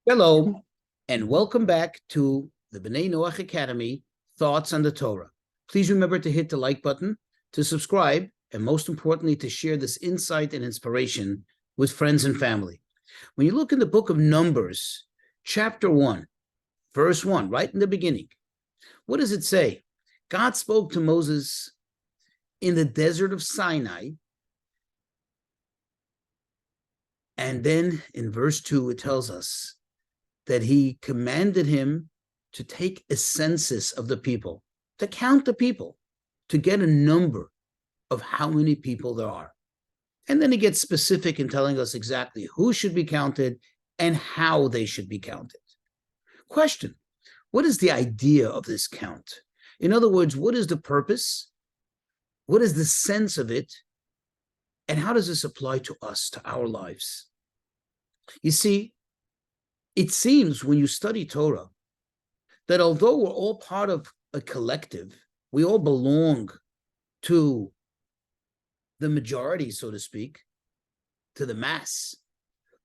Hello, and welcome back to the B'nai Noach Academy, Thoughts on the Torah. Please remember to hit the like button, to subscribe, and most importantly, to share this insight and inspiration with friends and family. When you look in the book of Numbers, chapter 1, verse 1, right in the beginning, what does it say? God spoke to Moses in the desert of Sinai. And then in verse 2, it tells us that he commanded him to take a census of the people, to count the people, to get a number of how many people there are. And then he gets specific in telling us exactly who should be counted and how they should be counted. Question: what is the idea of this count? In other words, what is the purpose? What is the sense of it? And how does this apply to us, to our lives? You see, it seems when you study Torah that although we're all part of a collective, we all belong to the majority, so to speak, to the mass,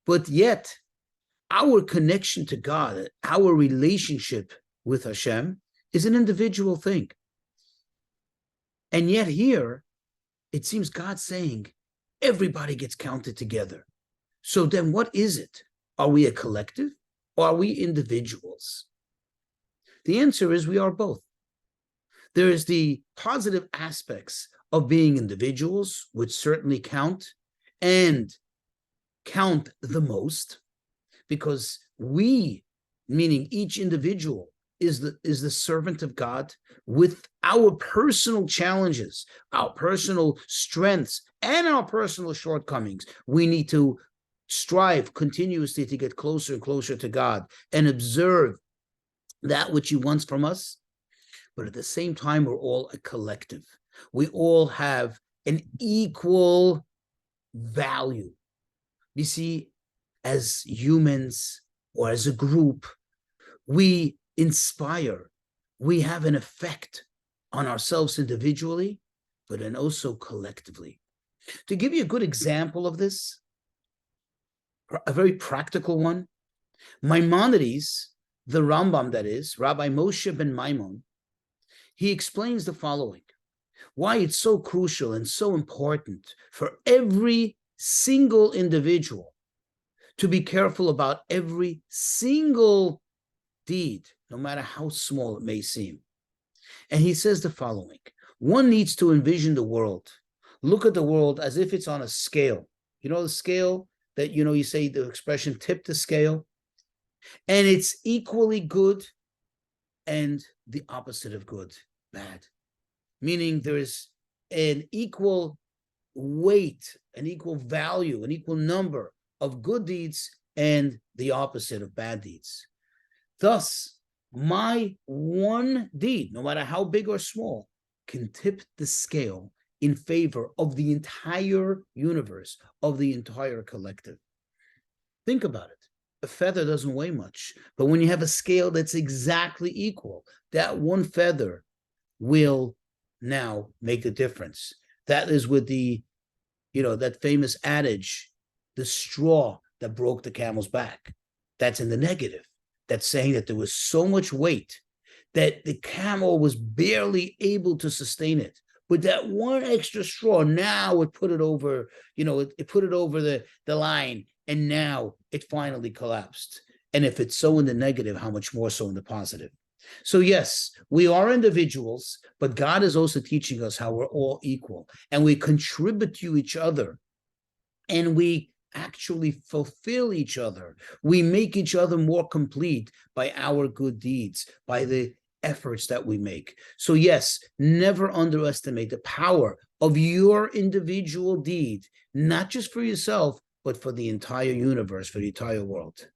but yet our connection to God, our relationship with Hashem is an individual thing. And yet here, it seems God's saying everybody gets counted together. So then what is it? Are we a collective or are we individuals? The answer is we are both. There is the positive aspects of being individuals, which certainly count and count the most, because we, meaning each individual, is the servant of God with our personal challenges, our personal strengths, and our personal shortcomings. We need to strive continuously to get closer and closer to God and observe that which he wants from us. But at the same time, we're all a collective. We all have an equal value. You see, as humans or as a group, we inspire, we have an effect on ourselves individually, but then also collectively. To give you a good example of this, a very practical one, Maimonides, the Rambam that is, Rabbi Moshe ben Maimon, he explains the following: why it's so crucial and so important for every single individual to be careful about every single deed, no matter how small it may seem. And he says the following: one needs to envision the world, look at the world as if it's on a scale. You know the scale that, you say the expression tip the scale, and it's equally good and the opposite of good, bad. Meaning there is an equal weight, an equal value, an equal number of good deeds and the opposite of bad deeds. Thus, my one deed, no matter how big or small, can tip the scale in favor of the entire universe, of the entire collective. Think about it. A feather doesn't weigh much, but when you have a scale that's exactly equal, that one feather will now make a difference. That is with the, that famous adage, the straw that broke the camel's back. That's in the negative. That's saying that there was so much weight that the camel was barely able to sustain it. But that one extra straw, now it put it over, it put it over the line, and now it finally collapsed. And if it's so in the negative, how much more so in the positive? So yes, we are individuals, but God is also teaching us how we're all equal, and we contribute to each other, and we actually fulfill each other. We make each other more complete by our good deeds, by the efforts that we make. So yes, never underestimate the power of your individual deed, not just for yourself, but for the entire universe, for the entire world.